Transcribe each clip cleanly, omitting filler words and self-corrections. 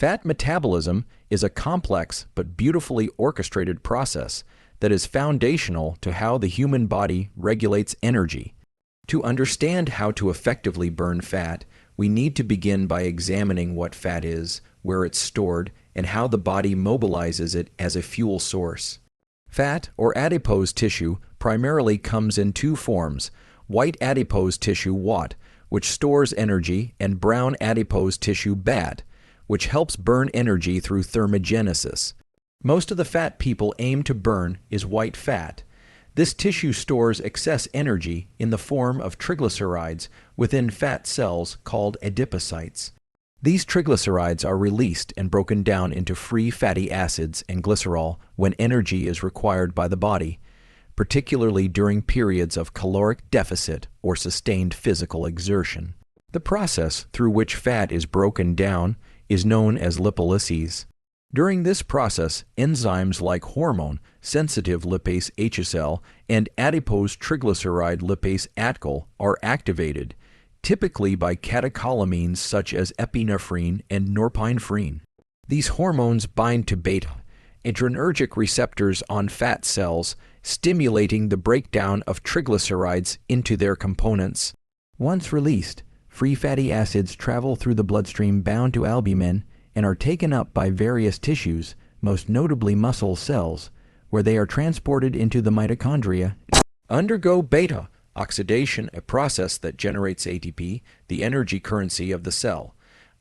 Fat metabolism is a complex but beautifully orchestrated process that is foundational to how the human body regulates energy. To understand how to effectively burn fat, we need to begin by examining what fat is, where it's stored, and how the body mobilizes it as a fuel source. Fat, or adipose tissue, primarily comes in two forms: white adipose tissue WAT, which stores energy, and brown adipose tissue BAT, which helps burn energy through thermogenesis. Most of the fat people aim to burn is white fat. This tissue stores excess energy in the form of triglycerides within fat cells called adipocytes. These triglycerides are released and broken down into free fatty acids and glycerol when energy is required by the body, particularly during periods of caloric deficit or sustained physical exertion. The process through which fat is broken down is known as lipolysis. During this process, enzymes like hormone sensitive lipase HSL and adipose triglyceride lipase ATCL are activated, typically by catecholamines such as epinephrine and norepinephrine. These hormones bind to beta adrenergic receptors on fat cells, stimulating the breakdown of triglycerides into their components. Once released, free fatty acids travel through the bloodstream bound to albumin and are taken up by various tissues, most notably muscle cells, where they are transported into the mitochondria. Undergo beta oxidation, a process that generates ATP, the energy currency of the cell.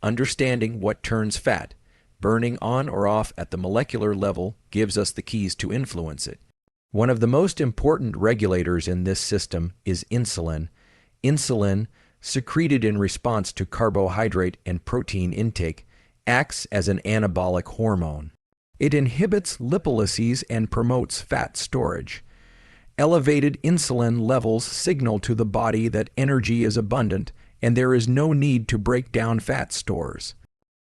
Understanding what turns fat, burning on or off at the molecular level, gives us the keys to influence it. One of the most important regulators in this system is insulin. Insulin, secreted in response to carbohydrate and protein intake, acts as an anabolic hormone. It inhibits lipolysis and promotes fat storage. Elevated insulin levels signal to the body that energy is abundant and there is no need to break down fat stores.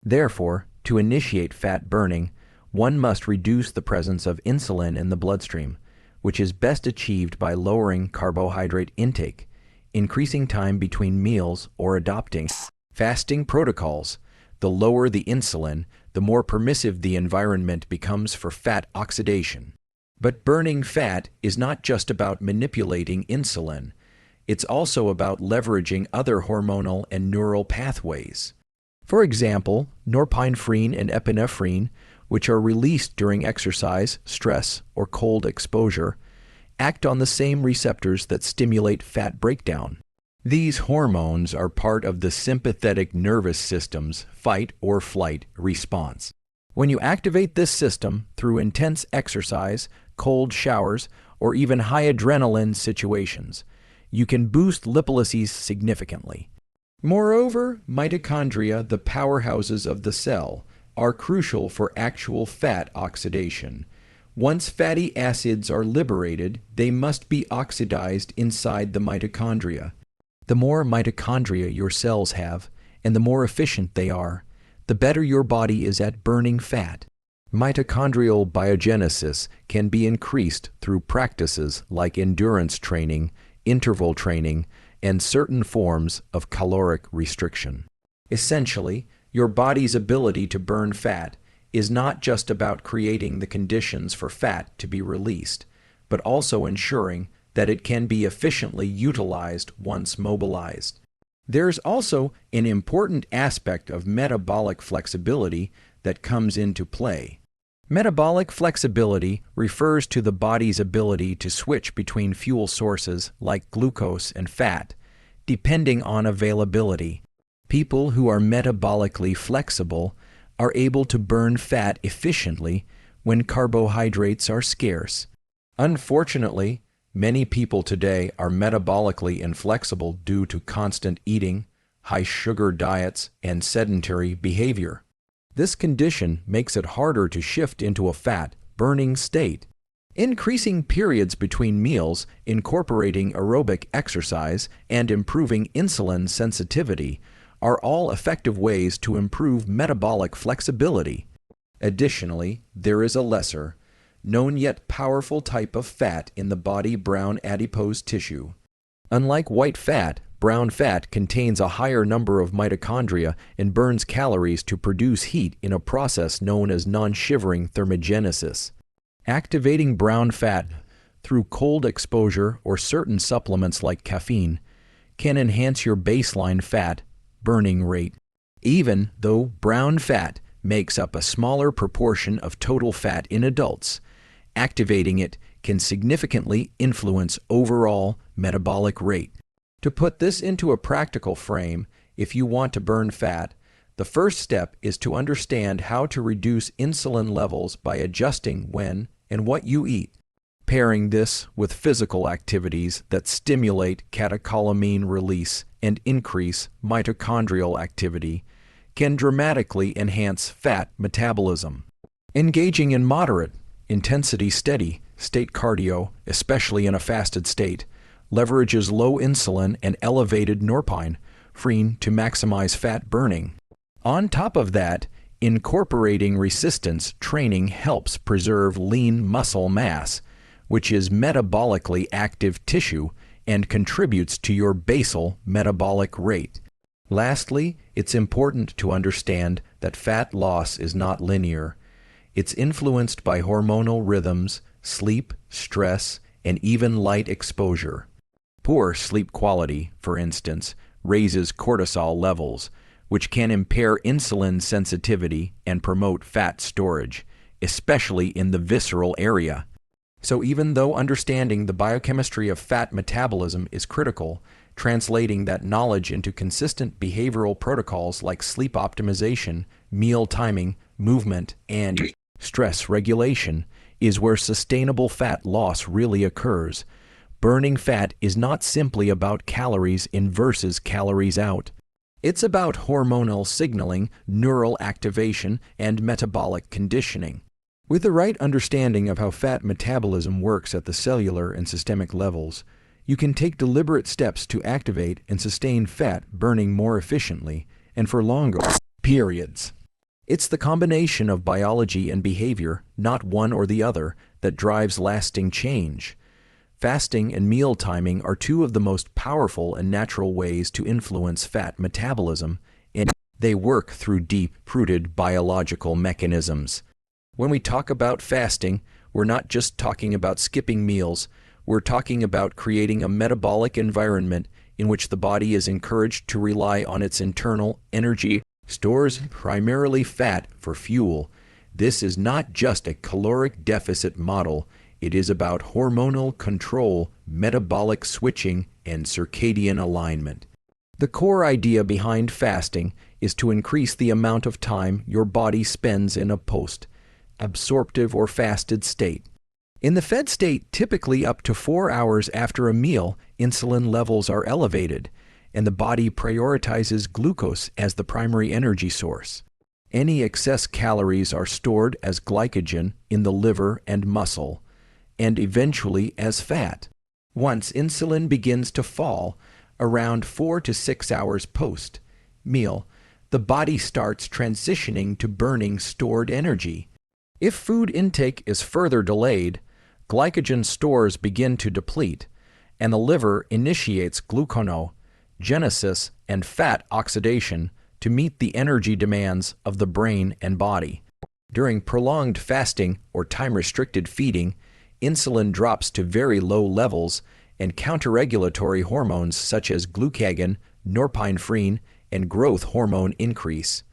Therefore, to initiate fat burning, one must reduce the presence of insulin in the bloodstream, which is best achieved by lowering carbohydrate intake, increasing time between meals, or adopting fasting protocols. The lower the insulin, the more permissive the environment becomes for fat oxidation. But burning fat is not just about manipulating insulin. It's also about leveraging other hormonal and neural pathways. For example, norepinephrine and epinephrine, which are released during exercise, stress, or cold exposure, act on the same receptors that stimulate fat breakdown. These hormones are part of the sympathetic nervous system's fight or flight response. When you activate this system through intense exercise, cold showers, or even high adrenaline situations, you can boost lipolysis significantly. Moreover, mitochondria, the powerhouses of the cell, are crucial for actual fat oxidation. Once fatty acids are liberated, they must be oxidized inside the mitochondria. The more mitochondria your cells have, and the more efficient they are, the better your body is at burning fat. Mitochondrial biogenesis can be increased through practices like endurance training, interval training, and certain forms of caloric restriction. Essentially, your body's ability to burn fat is not just about creating the conditions for fat to be released, but also ensuring that it can be efficiently utilized once mobilized. There's also an important aspect of metabolic flexibility that comes into play. Metabolic flexibility refers to the body's ability to switch between fuel sources like glucose and fat, depending on availability. People who are metabolically flexible are able to burn fat efficiently when carbohydrates are scarce. Unfortunately, many people today are metabolically inflexible due to constant eating, high-sugar diets, and sedentary behavior. This condition makes it harder to shift into a fat-burning state. Increasing periods between meals, incorporating aerobic exercise, and improving insulin sensitivity are all effective ways to improve metabolic flexibility. Additionally, there is a lesser, known yet powerful type of fat in the body: brown adipose tissue. Unlike white fat, Brown fat contains a higher number of mitochondria and burns calories to produce heat in a process known as non-shivering thermogenesis. Activating brown fat through cold exposure or certain supplements like caffeine can enhance your baseline fat burning rate. Even though brown fat makes up a smaller proportion of total fat in adults, activating it can significantly influence overall metabolic rate. To put this into a practical frame, if you want to burn fat, the first step is to understand how to reduce insulin levels by adjusting when and what you eat. Pairing this with physical activities that stimulate catecholamine release and increase mitochondrial activity can dramatically enhance fat metabolism. Engaging in moderate, intensity steady state cardio, especially in a fasted state, leverages low insulin and elevated norepinephrine to maximize fat burning. On top of that, incorporating resistance training helps preserve lean muscle mass, which is metabolically active tissue and contributes to your basal metabolic rate. Lastly, it's important to understand that fat loss is not linear. It's influenced by hormonal rhythms, sleep, stress, and even light exposure. Poor sleep quality, for instance, raises cortisol levels, which can impair insulin sensitivity and promote fat storage, especially in the visceral area. So even though understanding the biochemistry of fat metabolism is critical, translating that knowledge into consistent behavioral protocols like sleep optimization, meal timing, movement, and stress regulation is where sustainable fat loss really occurs. Burning fat is not simply about calories in versus calories out. It's about hormonal signaling, neural activation, and metabolic conditioning. With the right understanding of how fat metabolism works at the cellular and systemic levels, you can take deliberate steps to activate and sustain fat burning more efficiently and for longer periods. It's the combination of biology and behavior, not one or the other, that drives lasting change. Fasting and meal timing are two of the most powerful and natural ways to influence fat metabolism, and they work through deep-rooted biological mechanisms. When we talk about fasting, we're not just talking about skipping meals. We're talking about creating a metabolic environment in which the body is encouraged to rely on its internal energy stores, primarily fat, for fuel. This is not just a caloric deficit model. It is about hormonal control, metabolic switching, and circadian alignment. The core idea behind fasting is to increase the amount of time your body spends in a post-absorptive or fasted state. In the fed state, typically up to 4 hours after a meal, insulin levels are elevated, and the body prioritizes glucose as the primary energy source. Any excess calories are stored as glycogen in the liver and muscle, and eventually as fat. Once insulin begins to fall, around 4 to 6 hours post-meal, the body starts transitioning to burning stored energy. If food intake is further delayed, glycogen stores begin to deplete, and the liver initiates gluconeogenesis and fat oxidation to meet the energy demands of the brain and body. During prolonged fasting or time-restricted feeding, insulin drops to very low levels, and counterregulatory hormones such as glucagon, norepinephrine, and growth hormone increase.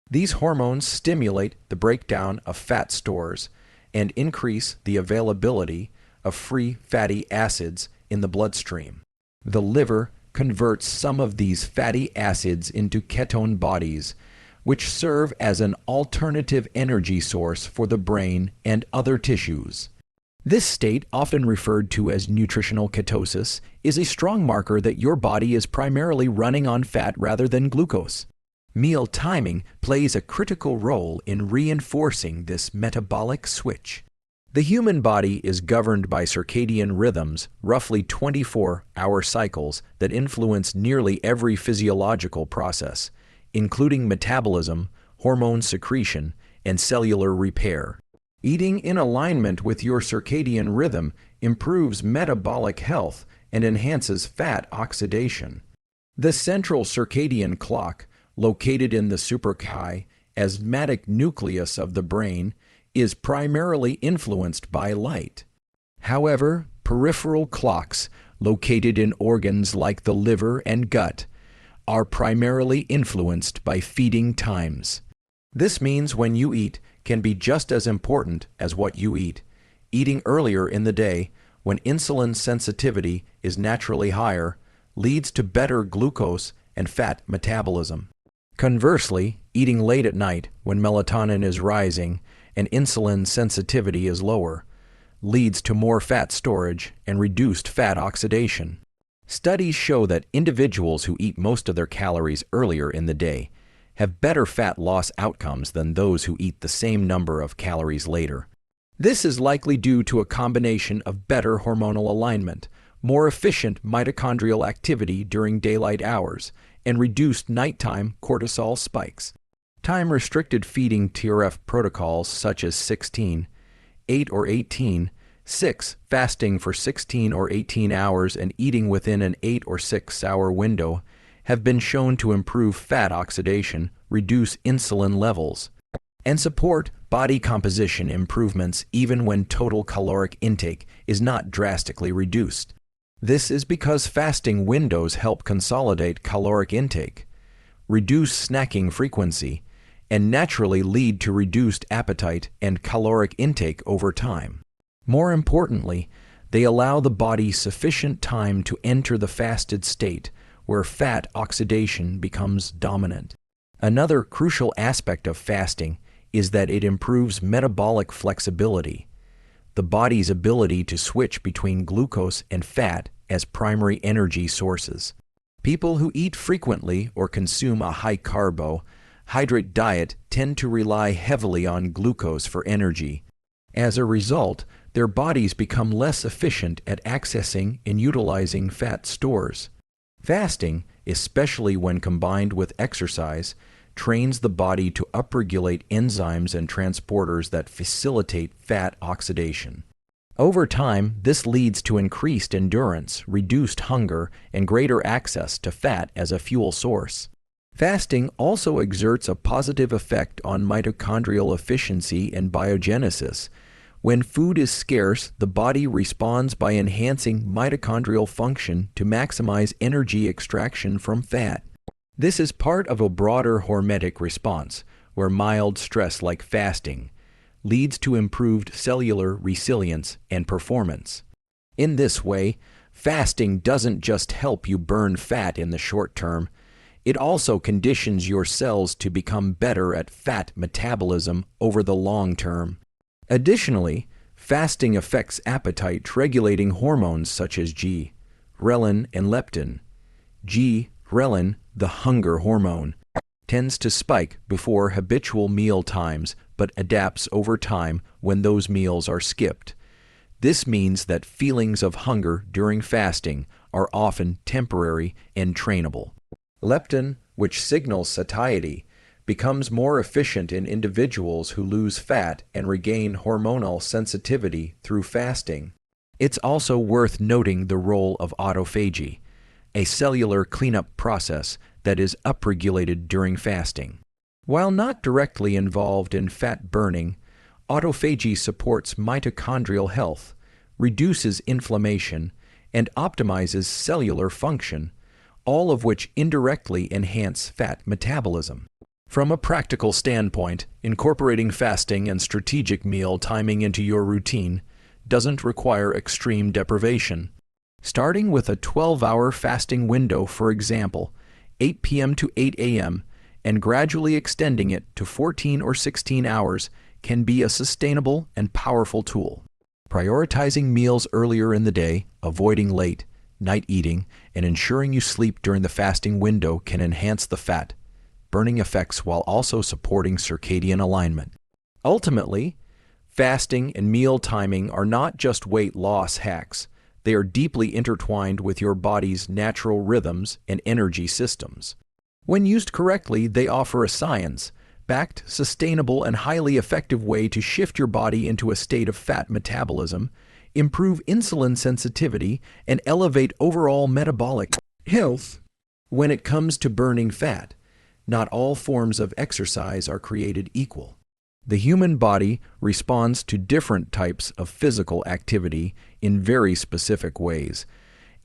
These hormones stimulate the breakdown of fat stores and increase the availability of free fatty acids in the bloodstream. The liver converts some of these fatty acids into ketone bodies, which serve as an alternative energy source for the brain and other tissues. This state, often referred to as nutritional ketosis, is a strong marker that your body is primarily running on fat rather than glucose. Meal timing plays a critical role in reinforcing this metabolic switch. The human body is governed by circadian rhythms, roughly 24-hour cycles that influence nearly every physiological process, including metabolism, hormone secretion, and cellular repair. Eating in alignment with your circadian rhythm improves metabolic health and enhances fat oxidation. The central circadian clock, located in the suprachiasmatic nucleus of the brain, is primarily influenced by light. However, peripheral clocks, located in organs like the liver and gut, are primarily influenced by feeding times. This means when you eat can be just as important as what you eat. Eating earlier in the day, when insulin sensitivity is naturally higher, leads to better glucose and fat metabolism. Conversely, eating late at night, when melatonin is rising and insulin sensitivity is lower, leads to more fat storage and reduced fat oxidation. Studies show that individuals who eat most of their calories earlier in the day have better fat loss outcomes than those who eat the same number of calories later. This is likely due to a combination of better hormonal alignment, more efficient mitochondrial activity during daylight hours, and reduced nighttime cortisol spikes. Time-restricted feeding TRF protocols such as 16, 8 or 18, 6, fasting for 16 or 18 hours and eating within an 8 or 6 hour window have been shown to improve fat oxidation, reduce insulin levels, and support body composition improvements even when total caloric intake is not drastically reduced. This is because fasting windows help consolidate caloric intake, reduce snacking frequency, and naturally lead to reduced appetite and caloric intake over time. More importantly, they allow the body sufficient time to enter the fasted state where fat oxidation becomes dominant. Another crucial aspect of fasting is that it improves metabolic flexibility, the body's ability to switch between glucose and fat as primary energy sources. People who eat frequently or consume a high carbohydrate diet tend to rely heavily on glucose for energy. As a result, their bodies become less efficient at accessing and utilizing fat stores. Fasting, especially when combined with exercise, trains the body to upregulate enzymes and transporters that facilitate fat oxidation. Over time, this leads to increased endurance, reduced hunger, and greater access to fat as a fuel source. Fasting also exerts a positive effect on mitochondrial efficiency and biogenesis. When food is scarce, the body responds by enhancing mitochondrial function to maximize energy extraction from fat. This is part of a broader hormetic response, where mild stress like fasting leads to improved cellular resilience and performance. In this way, fasting doesn't just help you burn fat in the short term, it also conditions your cells to become better at fat metabolism over the long term. Additionally, fasting affects appetite, regulating hormones such as ghrelin and leptin. Ghrelin, the hunger hormone, tends to spike before habitual meal times but adapts over time when those meals are skipped. This means that feelings of hunger during fasting are often temporary and trainable. Leptin, which signals satiety, becomes more efficient in individuals who lose fat and regain hormonal sensitivity through fasting. It's also worth noting the role of autophagy, a cellular cleanup process that is upregulated during fasting. While not directly involved in fat burning, autophagy supports mitochondrial health, reduces inflammation, and optimizes cellular function, all of which indirectly enhance fat metabolism. From a practical standpoint, incorporating fasting and strategic meal timing into your routine doesn't require extreme deprivation. Starting with a 12-hour fasting window, for example, 8 p.m. to 8 a.m., and gradually extending it to 14 or 16 hours can be a sustainable and powerful tool. Prioritizing meals earlier in the day, avoiding late night eating, and ensuring you sleep during the fasting window can enhance the fat burning effects while also supporting circadian alignment. Ultimately, fasting and meal timing are not just weight loss hacks. They are deeply intertwined with your body's natural rhythms and energy systems. When used correctly, they offer a science-backed, sustainable, and highly effective way to shift your body into a state of fat metabolism, improve insulin sensitivity, and elevate overall metabolic health. When it comes to burning fat, not all forms of exercise are created equal. The human body responds to different types of physical activity in very specific ways,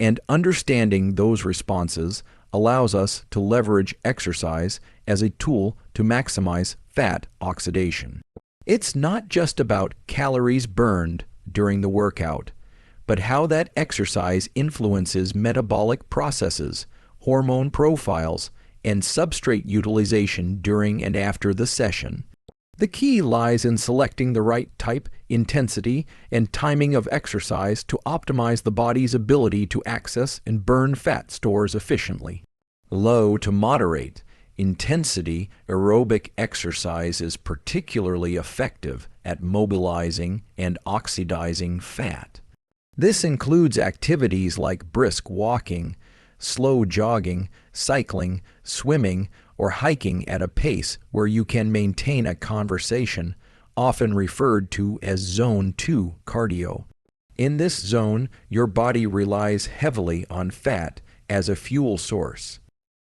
and understanding those responses allows us to leverage exercise as a tool to maximize fat oxidation. It's not just about calories burned during the workout, but how that exercise influences metabolic processes, hormone profiles, and substrate utilization during and after the session. The key lies in selecting the right type, intensity, and timing of exercise to optimize the body's ability to access and burn fat stores efficiently. Low to moderate intensity aerobic exercise is particularly effective at mobilizing and oxidizing fat. This includes activities like brisk walking, slow jogging, cycling, swimming, or hiking at a pace where you can maintain a conversation, often referred to as Zone 2 cardio. In this zone, your body relies heavily on fat as a fuel source.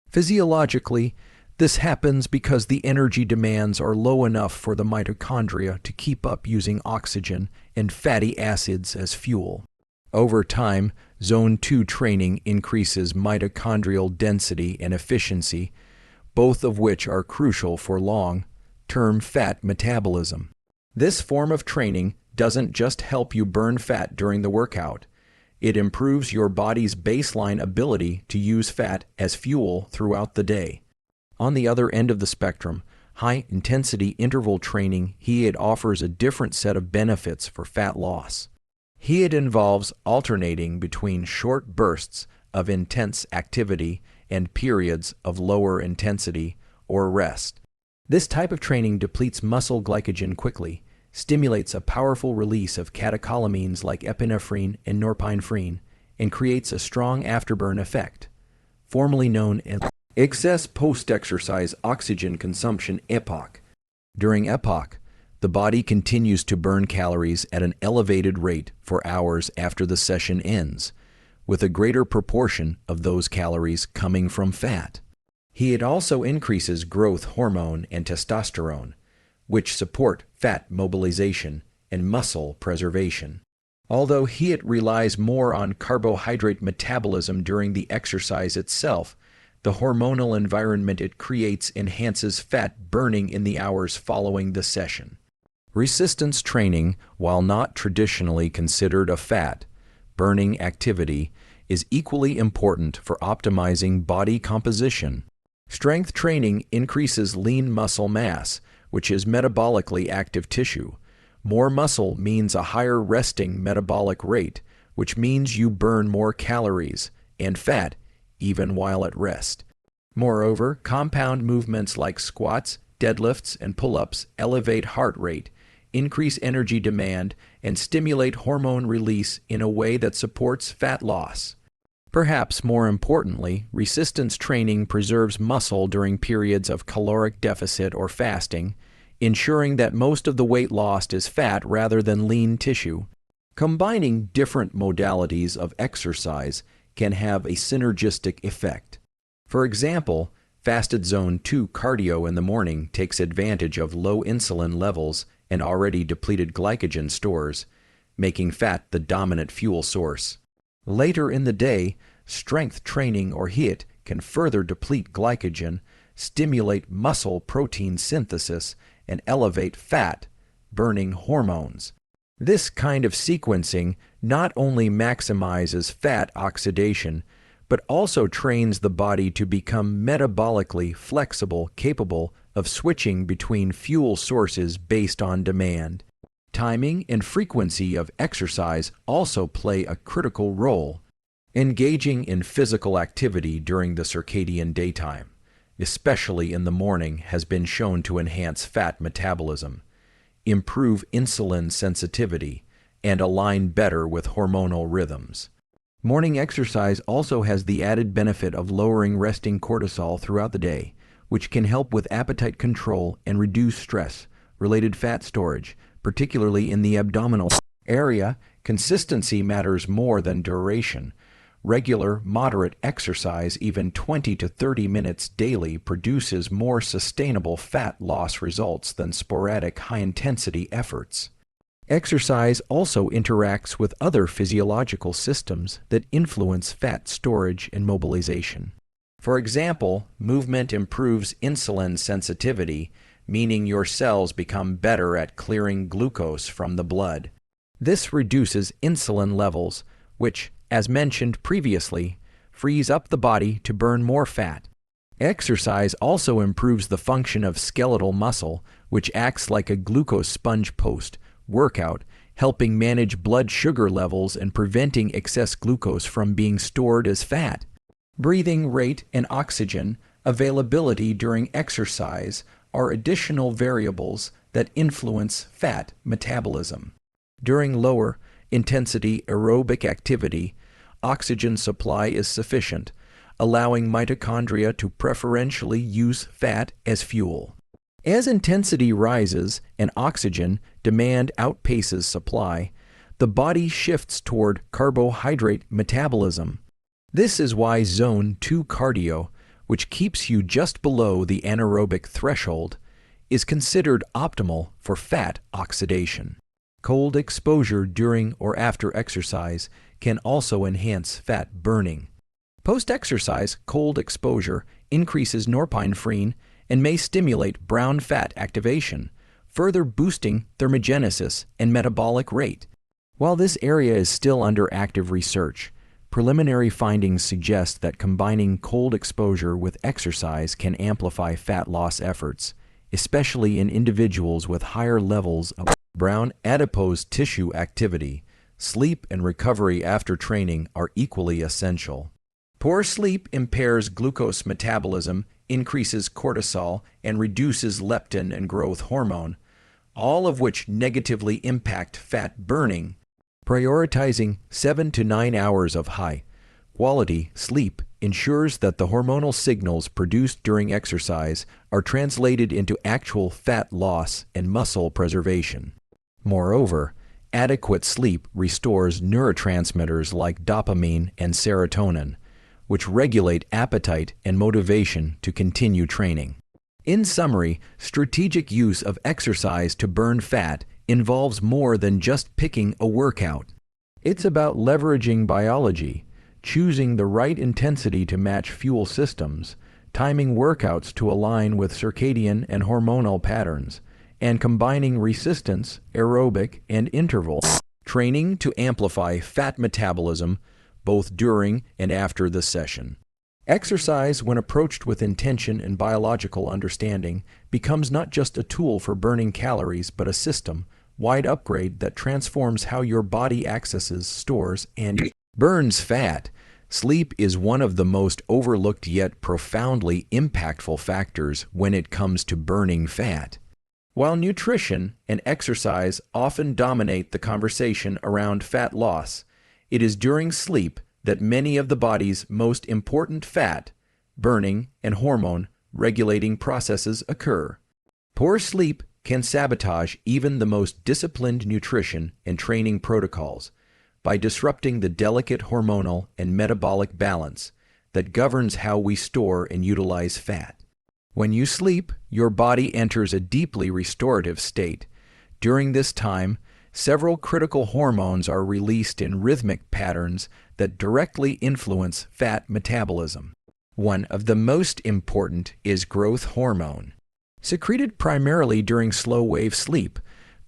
Physiologically, this happens because the energy demands are low enough for the mitochondria to keep up using oxygen and fatty acids as fuel. Over time, Zone 2 training increases mitochondrial density and efficiency, both of which are crucial for long-term fat metabolism. This form of training doesn't just help you burn fat during the workout. It improves your body's baseline ability to use fat as fuel throughout the day. On the other end of the spectrum, high-intensity interval training HIIT offers a different set of benefits for fat loss. HIIT involves alternating between short bursts of intense activity and periods of lower intensity or rest. This type of training depletes muscle glycogen quickly, stimulates a powerful release of catecholamines like epinephrine and norepinephrine, and creates a strong afterburn effect, formerly known as excess post-exercise oxygen consumption (EPOC). During EPOC, the body continues to burn calories at an elevated rate for hours after the session ends, with a greater proportion of those calories coming from fat. HIIT also increases growth hormone and testosterone, which support fat mobilization and muscle preservation. Although HIIT relies more on carbohydrate metabolism during the exercise itself, the hormonal environment it creates enhances fat burning in the hours following the session. Resistance training, while not traditionally considered a fat-burning activity, is equally important for optimizing body composition. Strength training increases lean muscle mass, which is metabolically active tissue. More muscle means a higher resting metabolic rate, which means you burn more calories and fat even while at rest. Moreover, compound movements like squats, deadlifts, and pull-ups elevate heart rate, increase energy demand, and stimulate hormone release in a way that supports fat loss. Perhaps more importantly, resistance training preserves muscle during periods of caloric deficit or fasting, ensuring that most of the weight lost is fat rather than lean tissue. Combining different modalities of exercise can have a synergistic effect. For example, fasted Zone 2 cardio in the morning takes advantage of low insulin levels and already depleted glycogen stores, making fat the dominant fuel source. Later in the day, strength training or HIIT can further deplete glycogen, stimulate muscle protein synthesis, and elevate fat-burning hormones. This kind of sequencing not only maximizes fat oxidation, but also trains the body to become metabolically flexible, capable of switching between fuel sources based on demand. Timing and frequency of exercise also play a critical role. Engaging in physical activity during the circadian daytime, especially in the morning, has been shown to enhance fat metabolism, improve insulin sensitivity, and align better with hormonal rhythms. Morning exercise also has the added benefit of lowering resting cortisol throughout the day, which can help with appetite control and reduce stress-related fat storage, particularly in the abdominal area. Consistency matters more than duration. Regular, moderate exercise, even 20 to 30 minutes daily, produces more sustainable fat loss results than sporadic high-intensity efforts. Exercise also interacts with other physiological systems that influence fat storage and mobilization. For example, movement improves insulin sensitivity, meaning your cells become better at clearing glucose from the blood. This reduces insulin levels, which, as mentioned previously, frees up the body to burn more fat. Exercise also improves the function of skeletal muscle, which acts like a glucose sponge post-workout, helping manage blood sugar levels and preventing excess glucose from being stored as fat. Breathing rate and oxygen availability during exercise are additional variables that influence fat metabolism. During lower intensity aerobic activity, oxygen supply is sufficient, allowing mitochondria to preferentially use fat as fuel. As intensity rises and oxygen demand outpaces supply, the body shifts toward carbohydrate metabolism. This is why Zone 2 cardio, which keeps you just below the anaerobic threshold, is considered optimal for fat oxidation. Cold exposure during or after exercise can also enhance fat burning. Post-exercise cold exposure increases norepinephrine and may stimulate brown fat activation, further boosting thermogenesis and metabolic rate. While this area is still under active research, preliminary findings suggest that combining cold exposure with exercise can amplify fat loss efforts, especially in individuals with higher levels of brown adipose tissue activity. Sleep and recovery after training are equally essential. Poor sleep impairs glucose metabolism, increases cortisol, and reduces leptin and growth hormone, all of which negatively impact fat burning. Prioritizing 7 to 9 hours of high-quality sleep ensures that the hormonal signals produced during exercise are translated into actual fat loss and muscle preservation. Moreover, adequate sleep restores neurotransmitters like dopamine and serotonin, which regulate appetite and motivation to continue training. In summary, strategic use of exercise to burn fat involves more than just picking a workout. It's about leveraging biology, choosing the right intensity to match fuel systems, timing workouts to align with circadian and hormonal patterns, and combining resistance, aerobic, and interval training to amplify fat metabolism both during and after the session. Exercise, when approached with intention and biological understanding, becomes not just a tool for burning calories, but a system-wide upgrade that transforms how your body accesses, stores, and burns fat. Sleep is one of the most overlooked yet profoundly impactful factors when it comes to burning fat. While nutrition and exercise often dominate the conversation around fat loss, it is during sleep that many of the body's most important fat, burning, and hormone regulating processes occur. Poor sleep can sabotage even the most disciplined nutrition and training protocols by disrupting the delicate hormonal and metabolic balance that governs how we store and utilize fat. When you sleep, your body enters a deeply restorative state. During this time, several critical hormones are released in rhythmic patterns that directly influence fat metabolism. One of the most important is growth hormone. Secreted primarily during slow-wave sleep,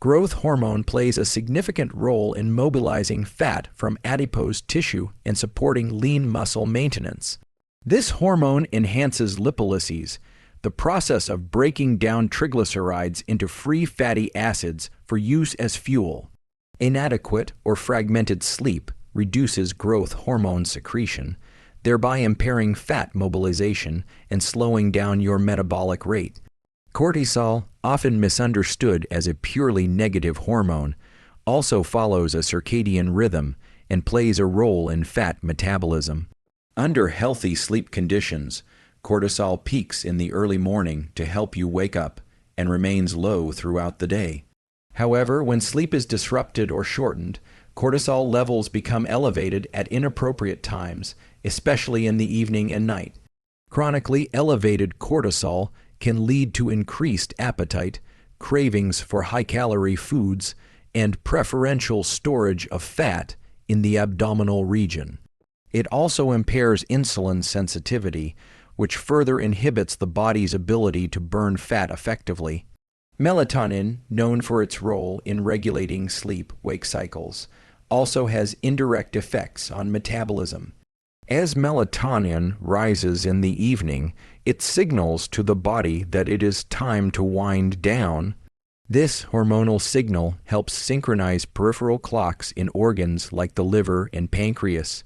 growth hormone plays a significant role in mobilizing fat from adipose tissue and supporting lean muscle maintenance. This hormone enhances lipolysis, the process of breaking down triglycerides into free fatty acids for use as fuel. Inadequate or fragmented sleep reduces growth hormone secretion, thereby impairing fat mobilization and slowing down your metabolic rate. Cortisol, often misunderstood as a purely negative hormone, also follows a circadian rhythm and plays a role in fat metabolism. Under healthy sleep conditions, cortisol peaks in the early morning to help you wake up and remains low throughout the day. However, when sleep is disrupted or shortened, Cortisol levels become elevated at inappropriate times, especially in the evening and night. Chronically elevated cortisol can lead to increased appetite, cravings for high-calorie foods, and preferential storage of fat in the abdominal region. It also impairs insulin sensitivity, which further inhibits the body's ability to burn fat effectively. Melatonin, known for its role in regulating sleep-wake cycles, also has indirect effects on metabolism. As melatonin rises in the evening, it signals to the body that it is time to wind down. This hormonal signal helps synchronize peripheral clocks in organs like the liver and pancreas,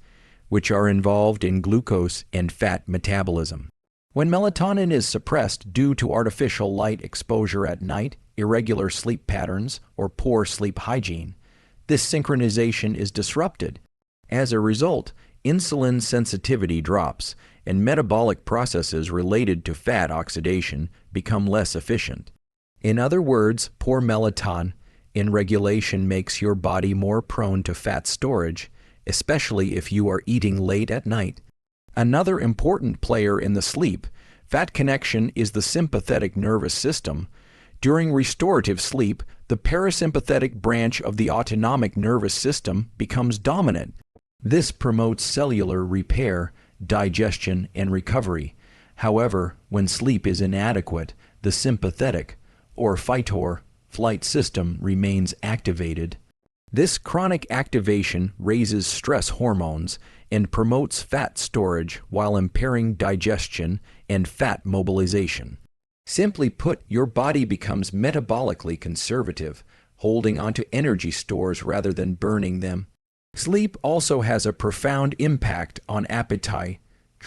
which are involved in glucose and fat metabolism. When melatonin is suppressed due to artificial light exposure at night, irregular sleep patterns, or poor sleep hygiene, this synchronization is disrupted. As a result, insulin sensitivity drops, and metabolic processes related to fat oxidation become less efficient. In other words, poor melatonin in regulation makes your body more prone to fat storage, especially if you are eating late at night. Another important player in the sleep, fat connection, is the sympathetic nervous system. During restorative sleep, the parasympathetic branch of the autonomic nervous system becomes dominant. This promotes cellular repair, digestion, and recovery. However, when sleep is inadequate, the sympathetic, or fight or flight system remains activated. This chronic activation raises stress hormones and promotes fat storage while impairing digestion and fat mobilization. Simply put, your body becomes metabolically conservative, holding onto energy stores rather than burning them. Sleep also has a profound impact on appetite,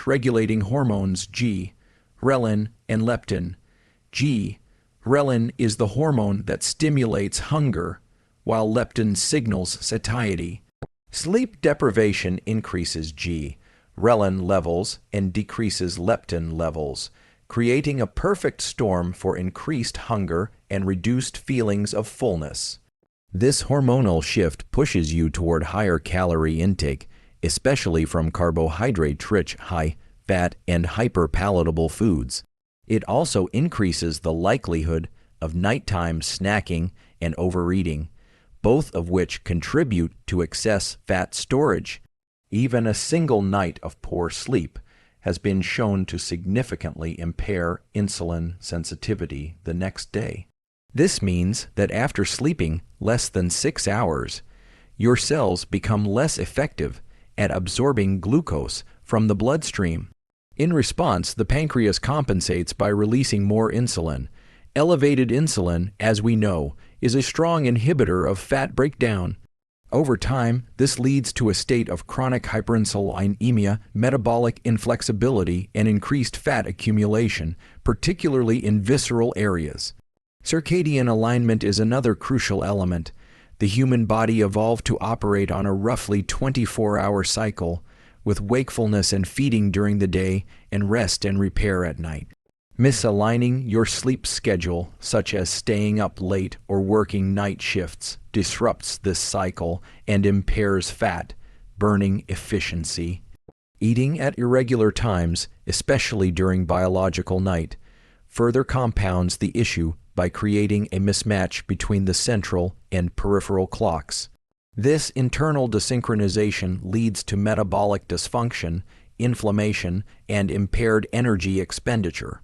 regulating hormones G, ghrelin, and leptin. G, ghrelin, is the hormone that stimulates hunger, while leptin signals satiety. Sleep deprivation increases G, ghrelin levels and decreases leptin levels, creating a perfect storm for increased hunger and reduced feelings of fullness. This hormonal shift pushes you toward higher calorie intake, especially from carbohydrate-rich, high-fat, and hyperpalatable foods. It also increases the likelihood of nighttime snacking and overeating, both of which contribute to excess fat storage. Even a single night of poor sleep has been shown to significantly impair insulin sensitivity the next day. This means that after sleeping less than 6 hours, your cells become less effective at absorbing glucose from the bloodstream. In response, the pancreas compensates by releasing more insulin. Elevated insulin, as we know, is a strong inhibitor of fat breakdown. Over time, this leads to a state of chronic hyperinsulinemia, metabolic inflexibility, and increased fat accumulation, particularly in visceral areas. Circadian alignment is another crucial element. The human body evolved to operate on a roughly 24-hour cycle, with wakefulness and feeding during the day and rest and repair at night. Misaligning your sleep schedule, such as staying up late or working night shifts, disrupts this cycle and impairs fat burning efficiency. Eating at irregular times, especially during biological night, further compounds the issue by creating a mismatch between the central and peripheral clocks. This internal desynchronization leads to metabolic dysfunction, inflammation, and impaired energy expenditure.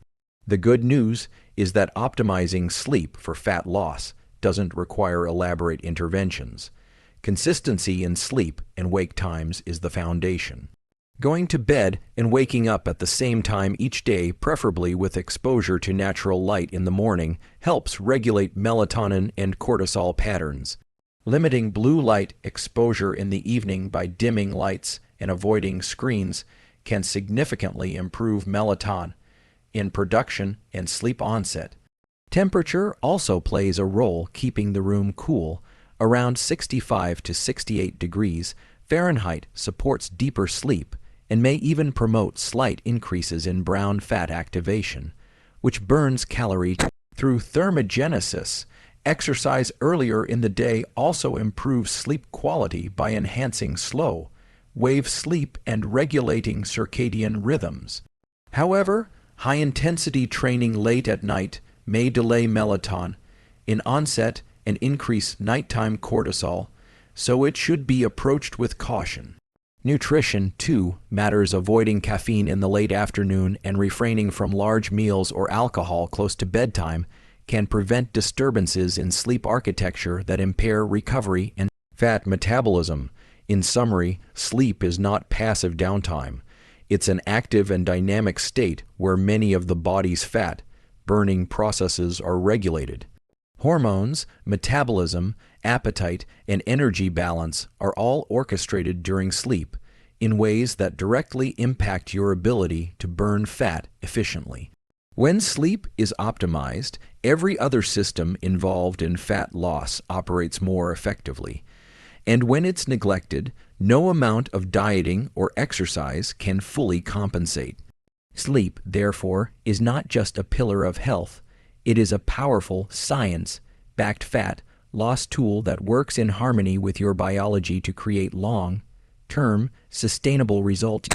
The good news is that optimizing sleep for fat loss doesn't require elaborate interventions. Consistency in sleep and wake times is the foundation. Going to bed and waking up at the same time each day, preferably with exposure to natural light in the morning, helps regulate melatonin and cortisol patterns. Limiting blue light exposure in the evening by dimming lights and avoiding screens can significantly improve melatonin in production and sleep onset. Temperature also plays a role, keeping the room cool. Around 65 to 68 degrees Fahrenheit supports deeper sleep and may even promote slight increases in brown fat activation, which burns calories through thermogenesis Exercise earlier in the day also improves sleep quality by enhancing slow, wave sleep and regulating circadian rhythms. However, high-intensity training late at night may delay melatonin in onset and increase nighttime cortisol, so it should be approached with caution. Nutrition, too, matters. Avoiding caffeine in the late afternoon and refraining from large meals or alcohol close to bedtime can prevent disturbances in sleep architecture that impair recovery and fat metabolism. In summary, sleep is not passive downtime. It's an active and dynamic state where many of the body's fat burning processes are regulated. Hormones, metabolism, appetite, and energy balance are all orchestrated during sleep in ways that directly impact your ability to burn fat efficiently. When sleep is optimized, every other system involved in fat loss operates more effectively. And when it's neglected, no amount of dieting or exercise can fully compensate. Sleep, therefore, is not just a pillar of health. It is a powerful, science-backed fat loss tool that works in harmony with your biology to create long-term, sustainable results.